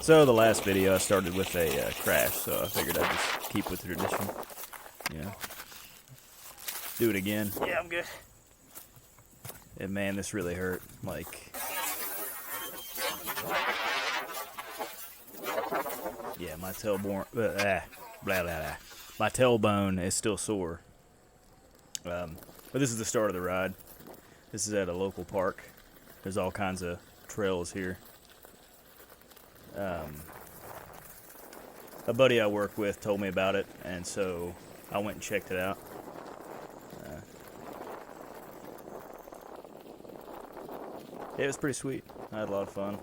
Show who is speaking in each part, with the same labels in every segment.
Speaker 1: So the last video I started with a crash, so I figured I'd just keep with the tradition. You know, do it again. Yeah, I'm good. And man, this really hurt. Like, yeah, my tailbone, blah, blah, blah. My tailbone is still sore. But this is the start of the ride. This is at a local park. There's all kinds of trails here. A buddy I work with told me about it, and so I went and checked it out. It was pretty sweet. I had a lot of fun.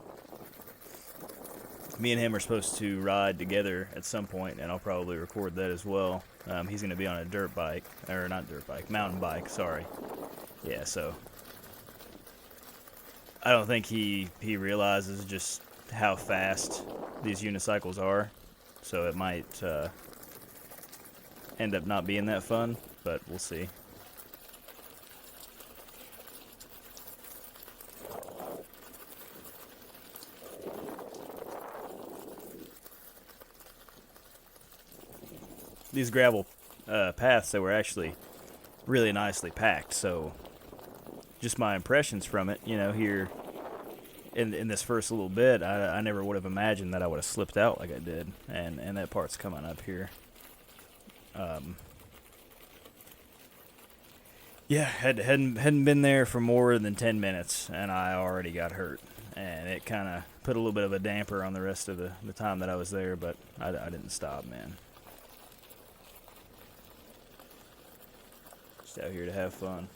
Speaker 1: Me and him are supposed to ride together at some point, and I'll probably record that as well. He's going to be on a dirt bike, or not dirt bike, mountain bike, sorry. Yeah, so I don't think he realizes just how fast these unicycles are, so it might end up not being that fun, but we'll see. These gravel paths, they were actually really nicely packed, so just my impressions from it, you know, here in this first little bit, I never would have imagined that I would have slipped out like I did, and that part's coming up here. Yeah, hadn't been there for more than 10 minutes, and I already got hurt, and it kind of put a little bit of a damper on the rest of the time that I was there, but I didn't stop, man. Just out here to have fun.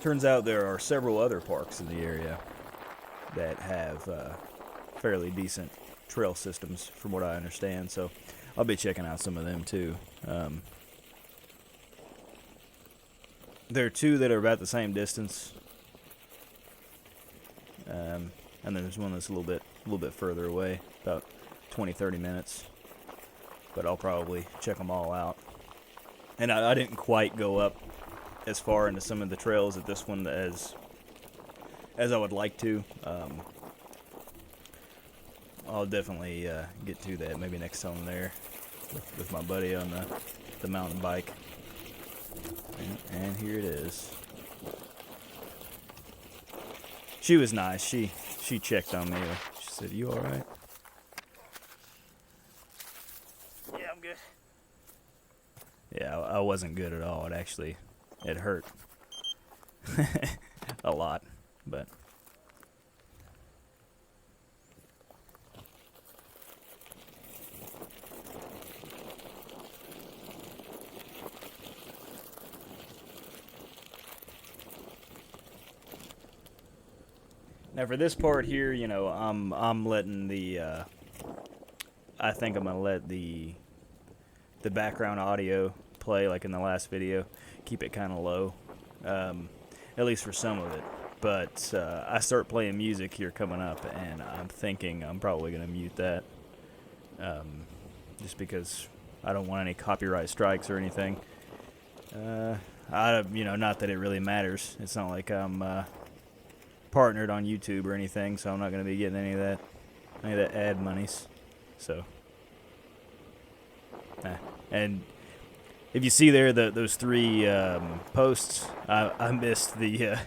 Speaker 1: Turns out there are several other parks in the area that have fairly decent trail systems, from what I understand, so I'll be checking out some of them too. There are two that are about the same distance, and then there's one that's a little bit further away, about 20-30 minutes. But I'll probably check them all out. And I didn't quite go up as far into some of the trails at this one as I would like to. I'll definitely get to that maybe next time I'm there with my buddy on the mountain bike. And here it is. She was nice. She checked on me. She said, "You all right?" Yeah, I wasn't good at all. It hurt a lot, but now for this part here, you know, I'm letting the I think I'm gonna let the background audio play like in the last video, keep it kind of low, at least for some of it, but I start playing music here coming up, and I'm thinking I'm probably going to mute that, just because I don't want any copyright strikes or anything. You know, not that it really matters. It's not like I'm partnered on YouTube or anything, so I'm not going to be getting any of that ad monies, so and if you see there those three posts, I missed the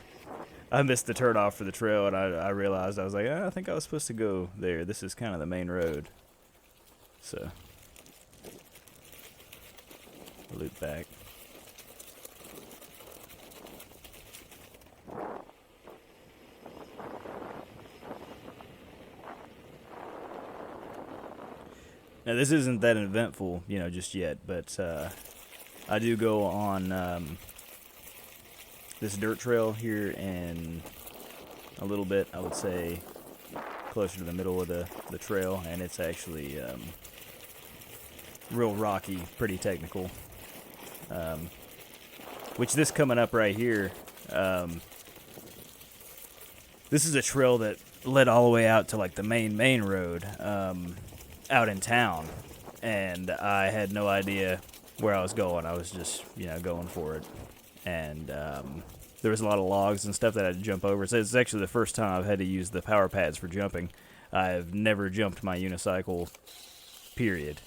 Speaker 1: turn off for the trail, and I realized I was like, I think I was supposed to go there. This is kind of the main road, so loop back. Now this isn't that eventful, you know, just yet, but I do go on this dirt trail here in a little bit, I would say closer to the middle of the trail, and it's actually real rocky, pretty technical, which this coming up right here, this is a trail that led all the way out to like the main road out in town, and I had no idea where I was going. I was just, you know, going for it, and there was a lot of logs and stuff that I had to jump over. So it's actually the first time I've had to use the power pads for jumping. I've never jumped my unicycle, period.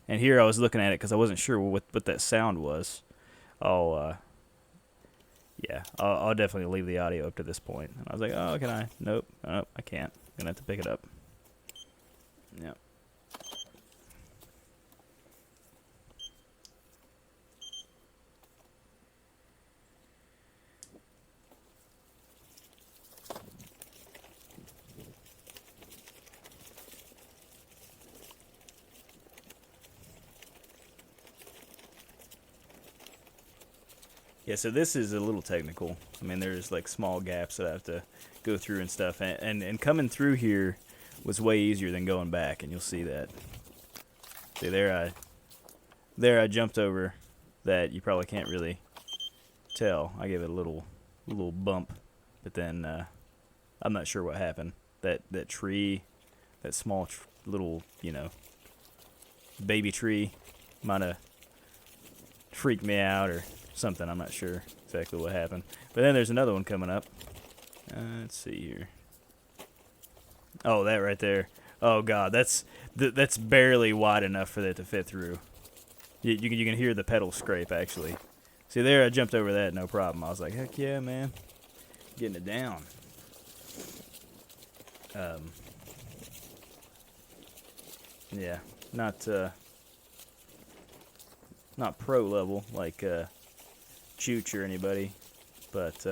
Speaker 1: And here I was looking at it because I wasn't sure what that sound was. I'll definitely leave the audio up to this point. And I was like, oh, can I? Nope, I can't. I'm gonna have to pick it up. Yep. Yeah, so this is a little technical. I mean, there's like small gaps that I have to go through and stuff. And coming through here was way easier than going back, and you'll see that. See, there I jumped over that. You probably can't really tell. I gave it a little bump, but then I'm not sure what happened. That tree, that small little, baby tree might have freaked me out or something. I'm not sure exactly what happened. But then there's another one coming up. Let's see here. Oh, that right there. Oh God, that's barely wide enough for that to fit through. You can hear the pedal scrape actually. See there, I jumped over that no problem. I was like, heck yeah, man, getting it down. Yeah, not pro level like Chooch or anybody, but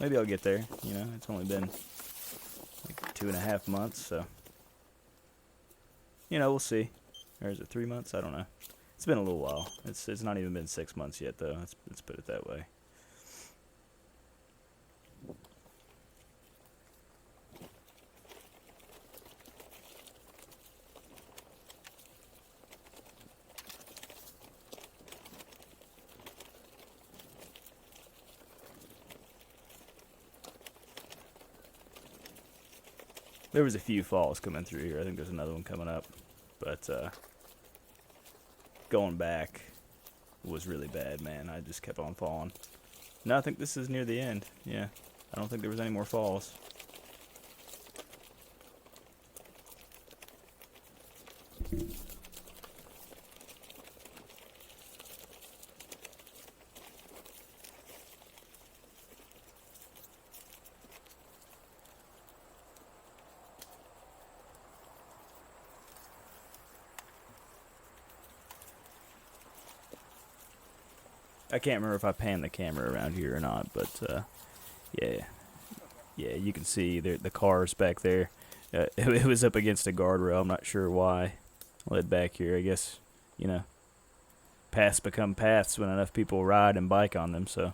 Speaker 1: maybe I'll get there. It's only been like 2.5 months, so we'll see. Or is it 3 months? I don't know. It's been a little while. It's not even been 6 months yet, though. Let's put it that way. There was a few falls coming through here. I think there's another one coming up. But going back was really bad, man. I just kept on falling. No, I think this is near the end. Yeah. I don't think there was any more falls. I can't remember if I panned the camera around here or not, but yeah, you can see the cars back there. It was up against a guardrail. I'm not sure why. Led back here, I guess. Paths become paths when enough people ride and bike on them. So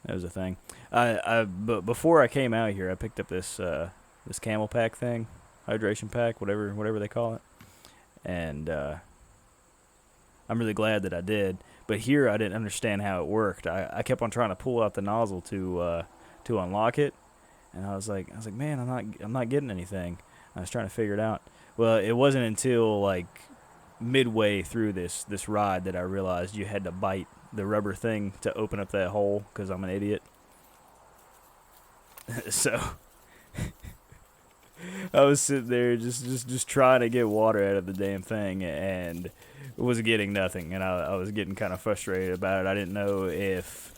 Speaker 1: that was a thing. But before I came out here, I picked up this camel pack thing, hydration pack, whatever they call it, and I'm really glad that I did. But here I didn't understand how it worked. I kept on trying to pull out the nozzle to unlock it, and I was like, man, I'm not getting anything. I was trying to figure it out. Well, it wasn't until like midway through this ride that I realized you had to bite the rubber thing to open up that hole because I'm an idiot. So I was sitting there just trying to get water out of the damn thing and was getting nothing, and I was getting kind of frustrated about it. I didn't know if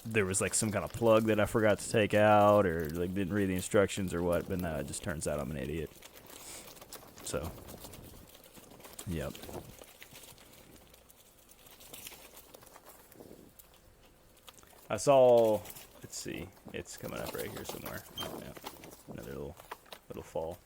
Speaker 1: there was like some kind of plug that I forgot to take out or like didn't read the instructions or what, but no, it just turns out I'm an idiot. So, yep. I saw, let's see, it's coming up right here somewhere. Yeah. Another little fall.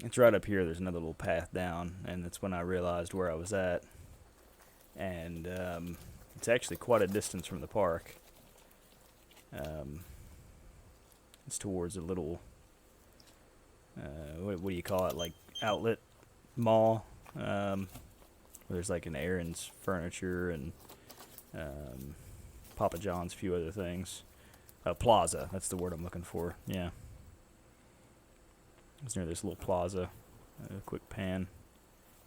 Speaker 1: It's right up here. There's another little path down, and that's when I realized where I was at. And it's actually quite a distance from the park. It's towards a little, what do you call it, like outlet mall, where there's like an Aaron's Furniture and Papa John's, a few other things. Plaza. That's the word I'm looking for. Yeah. I was near this little plaza. A quick pan.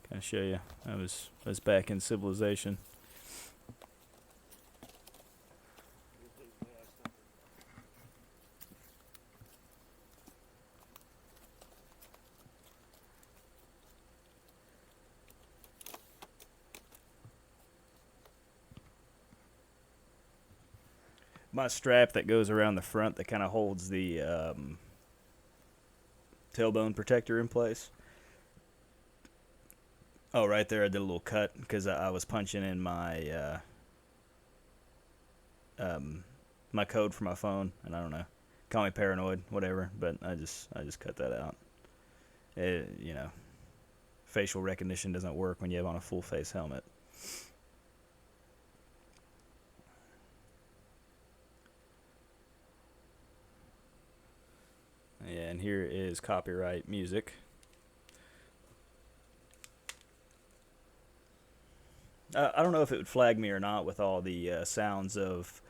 Speaker 1: Kind of show you. I was back in civilization. My strap that goes around the front that kind of holds the tailbone protector in place. Oh, right there, I did a little cut because I was punching in my code for my phone, and I don't know. Call me paranoid, whatever, but I just cut that out. You know, facial recognition doesn't work when you have on a full face helmet. Yeah, and here is copyright music. I don't know if it would flag me or not with all the sounds of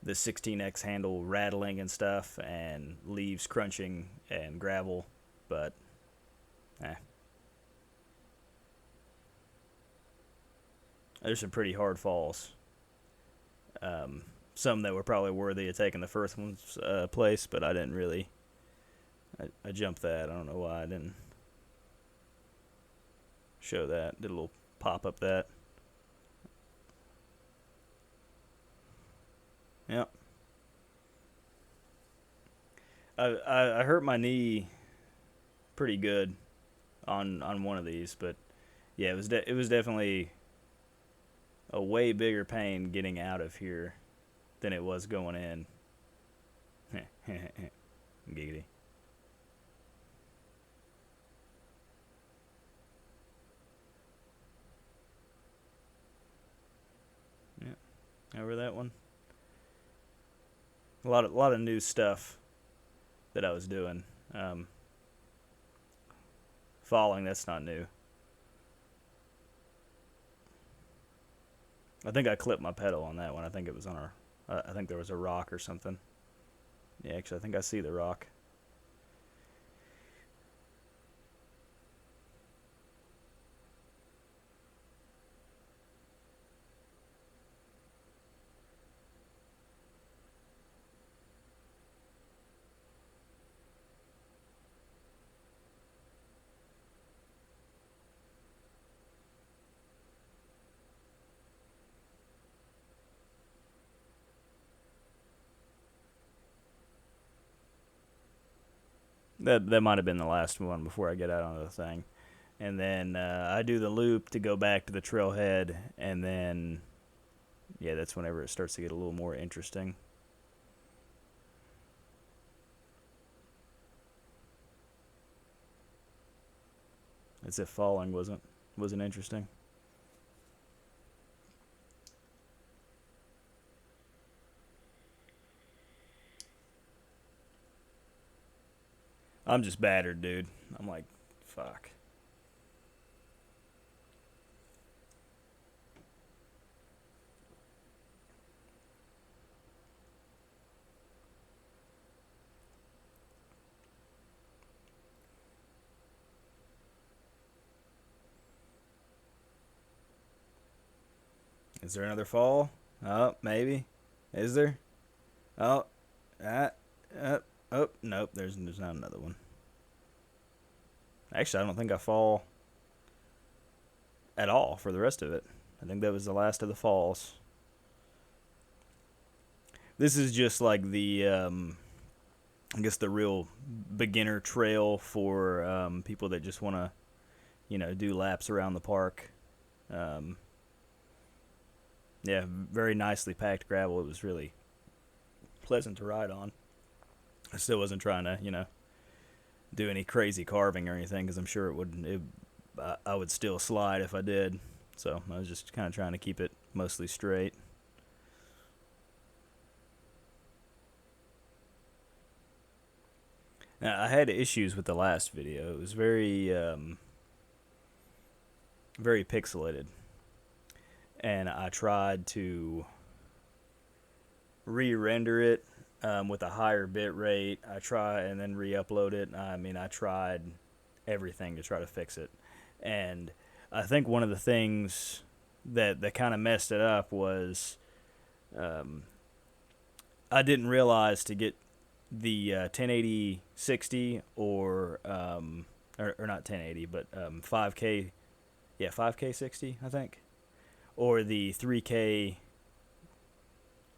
Speaker 1: the 16x handle rattling and stuff, and leaves crunching and gravel, but eh. There's some pretty hard falls. Some that were probably worthy of taking the first one's place, but I didn't really. I jumped that. I don't know why I didn't show that. Did a little pop up that. Yep. I hurt my knee pretty good on one of these, but yeah, it was definitely a way bigger pain getting out of here than it was going in. Giggity. Yeah, over that one. A lot of new stuff that I was doing. Um, Falling, that's not new. I think I clipped my pedal on that one. I think it was on our. I think there was a rock or something. Yeah, actually, I think I see the rock. That might have been the last one before I get out onto the thing, and then I do the loop to go back to the trailhead, and then yeah, that's whenever it starts to get a little more interesting. As if falling wasn't interesting. I'm just battered, dude. I'm like, fuck. Is there another fall? Oh, maybe. Is there? Oh, ah, oh, nope. There's not another one. Actually, I don't think I fall at all for the rest of it. I think that was the last of the falls. This is just like the, I guess the real beginner trail for people that just want to, do laps around the park. Um, yeah, very nicely packed gravel. It was really pleasant to ride on. I still wasn't trying to, do any crazy carving or anything because I'm sure it would. I would still slide if I did. So I was just kind of trying to keep it mostly straight. Now, I had issues with the last video. It was very pixelated, and I tried to re-render it with a higher bit rate. I try and then re-upload it. I mean, I tried everything to try to fix it, and I think one of the things that kind of messed it up was um, I didn't realize to get the 1080 60 or not 1080 but 5K, yeah, 5K 60 I think, or the 3K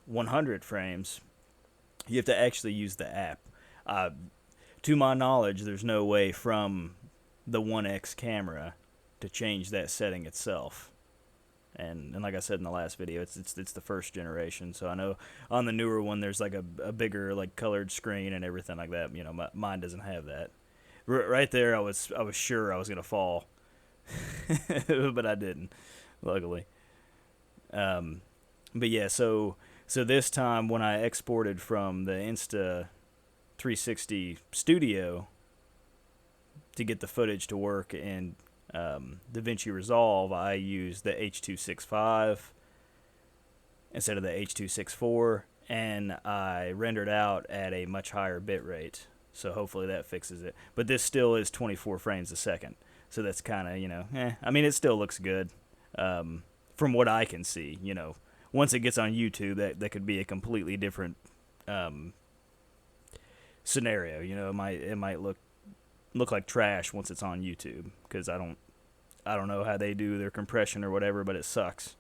Speaker 1: 100 frames. You have to actually use the app. Uh, to my knowledge, there's no way from the 1X camera to change that setting itself. And like I said in the last video, it's the first generation. So I know on the newer one there's like a bigger like colored screen and everything like that. You know, mine doesn't have that. Right there, I was sure I was gonna fall, but I didn't, luckily. Um, but yeah, so this time when I exported from the Insta 360 Studio to get the footage to work in DaVinci Resolve, I used the H.265 instead of the H.264, and I rendered out at a much higher bit rate. So hopefully that fixes it. But this still is 24 frames a second, so that's kind of, I mean, it still looks good from what I can see. Once it gets on YouTube, that could be a completely different um, scenario. It might look like trash once it's on YouTube, because I don't know how they do their compression or whatever, but it sucks.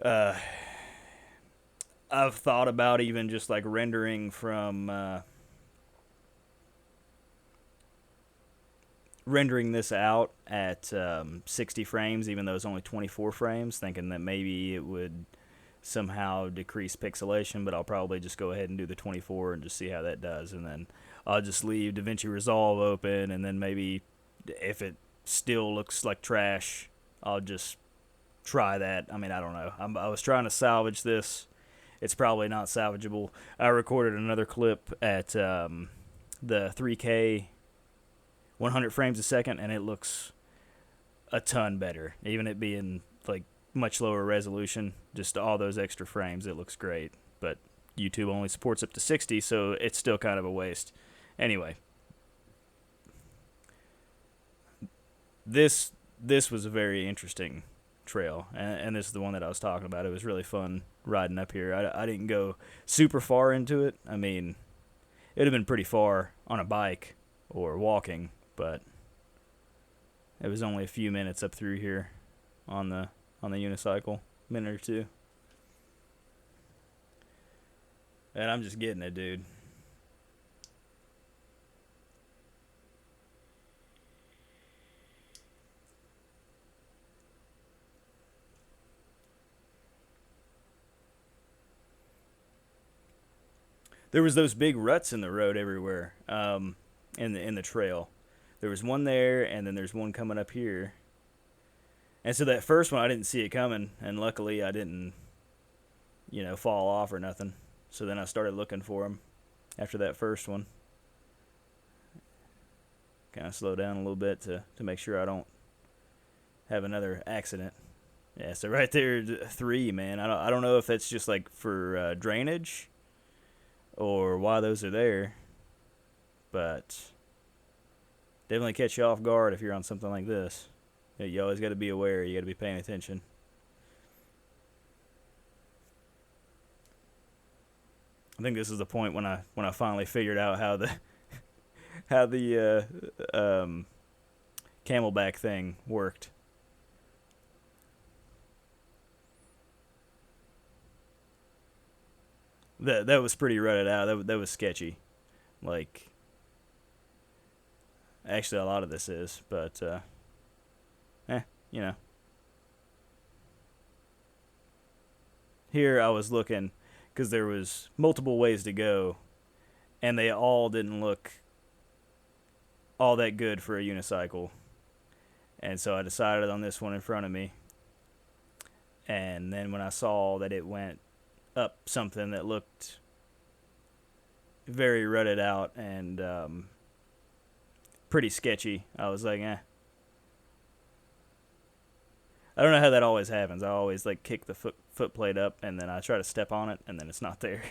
Speaker 1: Uh, I've thought about even just like rendering this out at 60 frames, even though it's only 24 frames, thinking that maybe it would somehow decrease pixelation, but I'll probably just go ahead and do the 24 and just see how that does, and then I'll just leave DaVinci Resolve open, and then maybe if it still looks like trash, I'll just try that. I mean, I don't know. I was trying to salvage this. It's probably not salvageable. I recorded another clip at the 3K 100 frames a second, and it looks a ton better. Even it being like much lower resolution, just all those extra frames, it looks great. But YouTube only supports up to 60, so it's still kind of a waste. Anyway, this was a very interesting trail, and this is the one that I was talking about. It was really fun riding up here. I didn't go super far into it. I mean, it would have been pretty far on a bike or walking, but it was only a few minutes up through here on the unicycle, minute or two. And I'm just getting it, dude. There was those big ruts in the road everywhere, in the trail. There was one there, and then there's one coming up here. And so that first one, I didn't see it coming, and luckily I didn't, fall off or nothing. So then I started looking for them after that first one. Kind of slow down a little bit to make sure I don't have another accident. Yeah, so right there, 3, man. I don't know if that's just like for drainage or why those are there, but definitely catch you off guard if you're on something like this. You always got to be aware. You got to be paying attention. I think this is the point when I finally figured out how the camelback thing worked. That was pretty rutted out. That was sketchy. Like, actually, a lot of this is, but you know. Here I was looking because there was multiple ways to go, and they all didn't look all that good for a unicycle. And so I decided on this one in front of me. And then when I saw that it went up something that looked very rutted out and pretty sketchy, I was like, eh. I don't know how that always happens. I always like kick the foot plate up, and then I try to step on it, and then it's not there.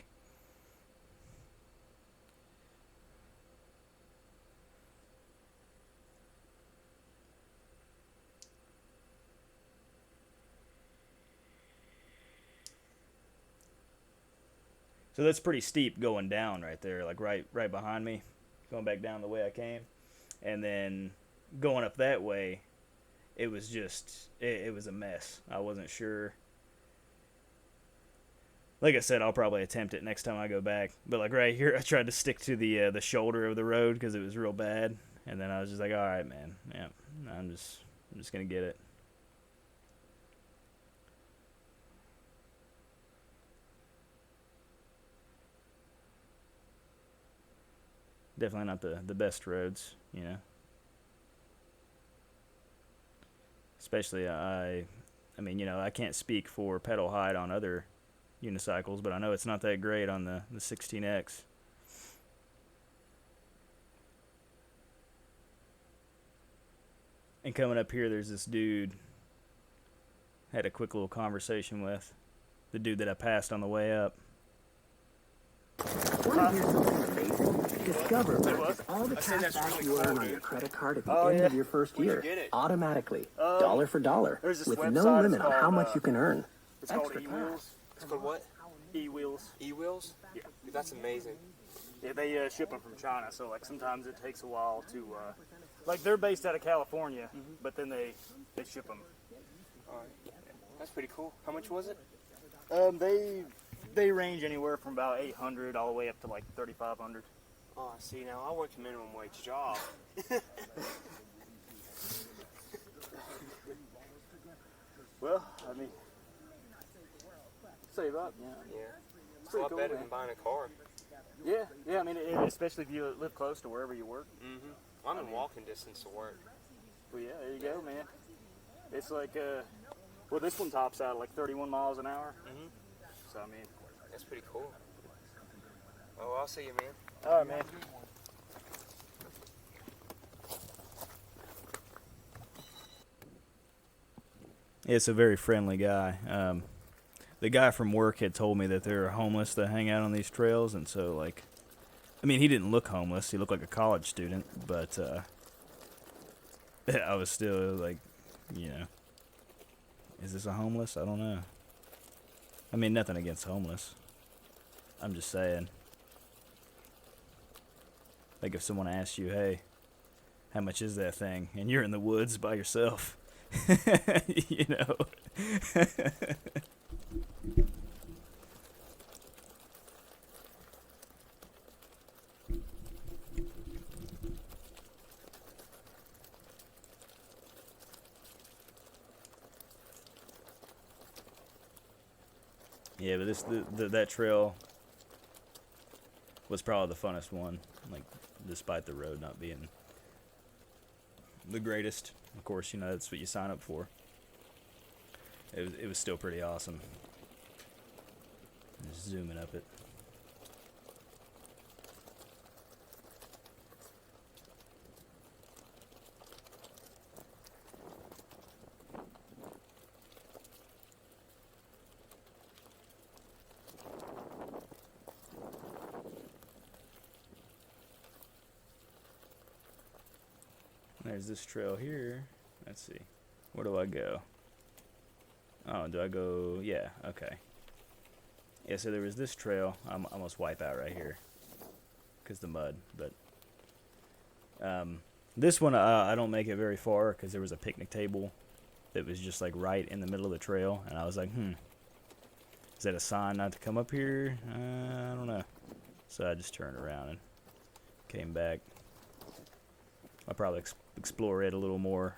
Speaker 1: So that's pretty steep going down right there, like right behind me, going back down the way I came, and then going up that way, it was just it was a mess. I wasn't sure. Like I said, I'll probably attempt it next time I go back. But like right here, I tried to stick to the shoulder of the road because it was real bad, and then I was just like, all right, man, yeah, I'm just gonna get it. Definitely not the best roads, you know. Especially I mean, you know, I can't speak for pedal height on other unicycles, but I know it's not that great on the 16X. And coming up here, there's this dude. Had a quick little conversation with the dude that I passed on the way up.
Speaker 2: Want to hear something amazing? Discover merges all the cash back you earn on your credit card at the end of your first year, automatically, dollar for dollar, with no limit on how much you can earn.
Speaker 3: It's called E-Wheels. It's called what?
Speaker 1: E-Wheels.
Speaker 3: E-Wheels?
Speaker 1: Yeah.
Speaker 3: Dude, that's amazing.
Speaker 1: Yeah, they ship them from China, so like sometimes it takes a while to, like they're based out of California, but then they ship them.
Speaker 3: All right. That's pretty cool. How much was it?
Speaker 1: They range anywhere from about 800 all the way up to like 3,500.
Speaker 3: Oh, see, now I work a minimum wage job.
Speaker 1: Well, I mean, save up, yeah.
Speaker 3: Yeah. It's a lot better than buying a car.
Speaker 1: Yeah. I mean, especially if you live close to wherever you work.
Speaker 3: Mm-hmm. I'm in walking distance to work.
Speaker 1: Well, yeah, there you go, man. It's like, well, this one tops out at like 31 miles an hour.
Speaker 3: Mm-hmm.
Speaker 1: So, I mean,
Speaker 3: that's pretty cool. Oh, I'll see you, man.
Speaker 1: All right, man. Yeah, it's a very friendly guy. The guy from work had told me that there are homeless that hang out on these trails, and so, like, I mean, he didn't look homeless. He looked like a college student, but I was still like, you know, is this a homeless? I don't know. I mean, nothing against homeless. I'm just saying. Like if someone asks you, hey, how much is that thing? And you're in the woods by yourself. You know. Yeah, but that trail was probably the funnest one, like, despite the road not being the greatest. Of course, you know, that's what you sign up for. It was still pretty awesome. Just zooming up it. There's this trail here. Let's see. Where do I go? Oh, do I go? Yeah, okay. Yeah, so there was this trail. I'm almost wipe out right here because the mud. But this one, I don't make it very far because there was a picnic table that was just like right in the middle of the trail. And I was like, is that a sign not to come up here? I don't know. So I just turned around and came back. I'll probably explore it a little more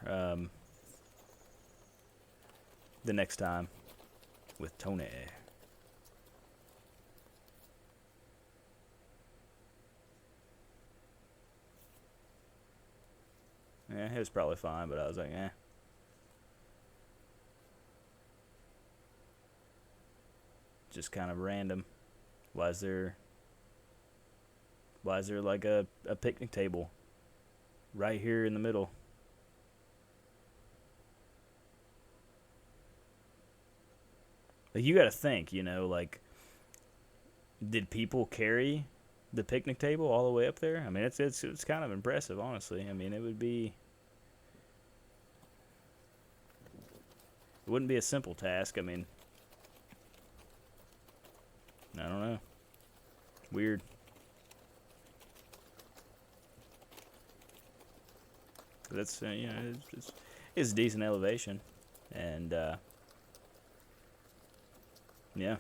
Speaker 1: the next time with Tony. Yeah, it was probably fine, but I was like, eh. Just kind of random. Why is there like a picnic table right here in the middle? Like, you gotta think, you know, like, did people carry the picnic table all the way up there? I mean, it's kind of impressive, honestly. I mean, it wouldn't be a simple task. I mean, I don't know. Weird. That's you know, it's decent elevation, and yeah.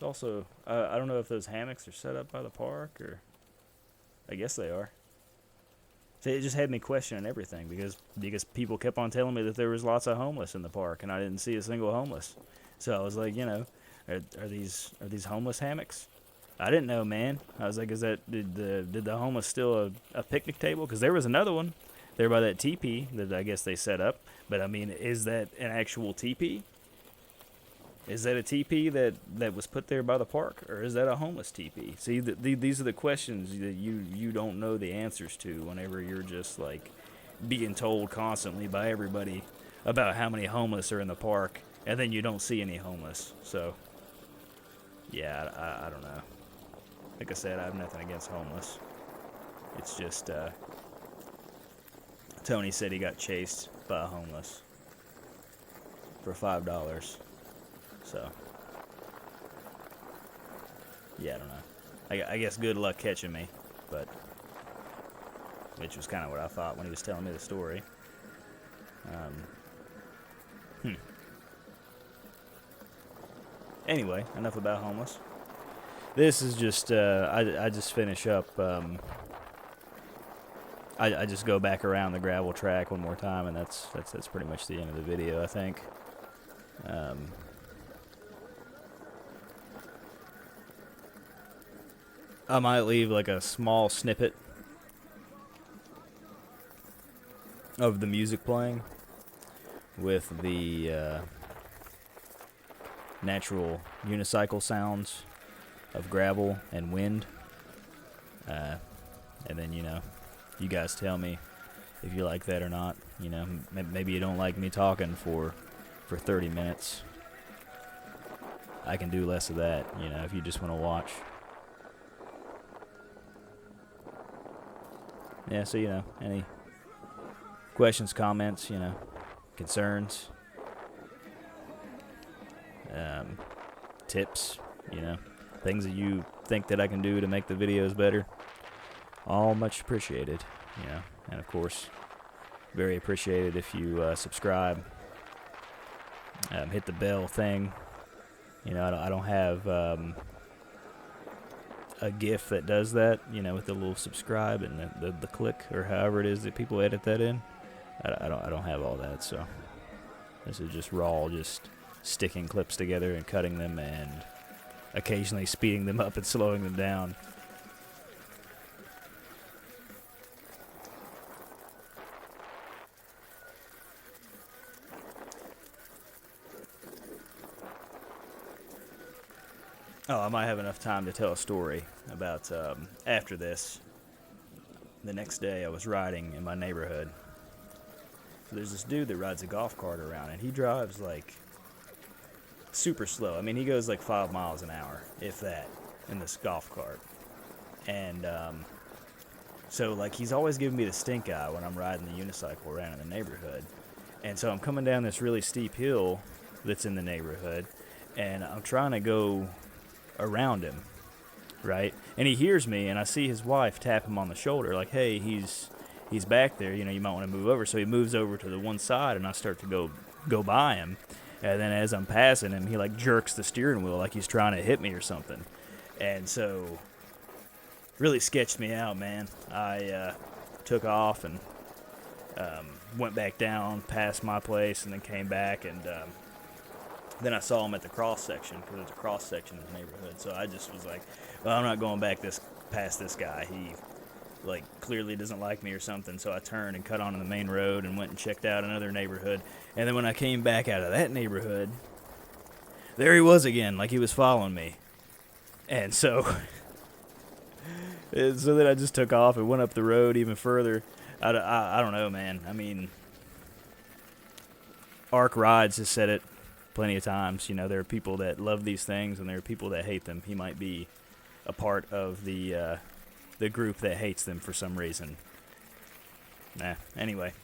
Speaker 1: Also, I don't know if those hammocks are set up by the park, or I guess they are. So it just had me questioning everything because people kept on telling me that there was lots of homeless in the park, and I didn't see a single homeless. So I was like, you know, are these homeless hammocks? I didn't know, man. I was like, did the homeless steal a picnic table? Because there was another one there by that teepee that I guess they set up. But I mean, is that an actual teepee? Is that a teepee that was put there by the park, or is that a homeless teepee? See, these are the questions that you don't know the answers to whenever you're just like being told constantly by everybody about how many homeless are in the park, and then you don't see any homeless. So, yeah, I don't know. Like I said, I have nothing against homeless. It's just Tony said he got chased by a homeless for $5. So, yeah, I don't know. I guess good luck catching me, but which was kind of what I thought when he was telling me the story. Anyway, enough about homeless. This is just I just finish up. I just go back around the gravel track one more time, and that's pretty much the end of the video, I think. I might leave like a small snippet of the music playing with the natural unicycle sounds of gravel and wind. And then, you know, you guys tell me if you like that or not. You know, maybe you don't like me talking for 30 minutes. I can do less of that, you know, if you just want to watch. Yeah, so, you know, any questions, comments, you know, concerns, tips, you know, things that you think that I can do to make the videos better, all much appreciated, you know, and of course, very appreciated if you subscribe, hit the bell thing. You know, I don't have a GIF that does that, you know, with the little subscribe and the click, or however it is that people edit that in. I don't have all that, so this is just raw, just sticking clips together and cutting them and occasionally speeding them up and slowing them down. Oh, I might have enough time to tell a story about after this. The next day I was riding in my neighborhood. So there's this dude that rides a golf cart around, and he drives like super slow. I mean, he goes like 5 miles an hour, if that, in this golf cart. And so like he's always giving me the stink eye when I'm riding the unicycle around in the neighborhood. And so I'm coming down this really steep hill that's in the neighborhood, and I'm trying to go around him, right? And he hears me, and I see his wife tap him on the shoulder, like, hey, he's back there, you know, you might want to move over. So he moves over to the one side, and I start to go by him. And then as I'm passing him, he like jerks the steering wheel like he's trying to hit me or something. And so really sketched me out, man. I took off and went back down past my place, and then came back, and then I saw him at the cross section, because there's a cross section in the neighborhood. So I just was like, well, I'm not going back past this guy. He like clearly doesn't like me or something. So I turned and cut onto the main road and went and checked out another neighborhood. And then when I came back out of that neighborhood, there he was again, like he was following me. And so then I just took off and went up the road even further. I don't know, man. I mean, Arc Rides has said it plenty of times. You know, there are people that love these things, and there are people that hate them. He might be a part of the group that hates them for some reason. Anyway.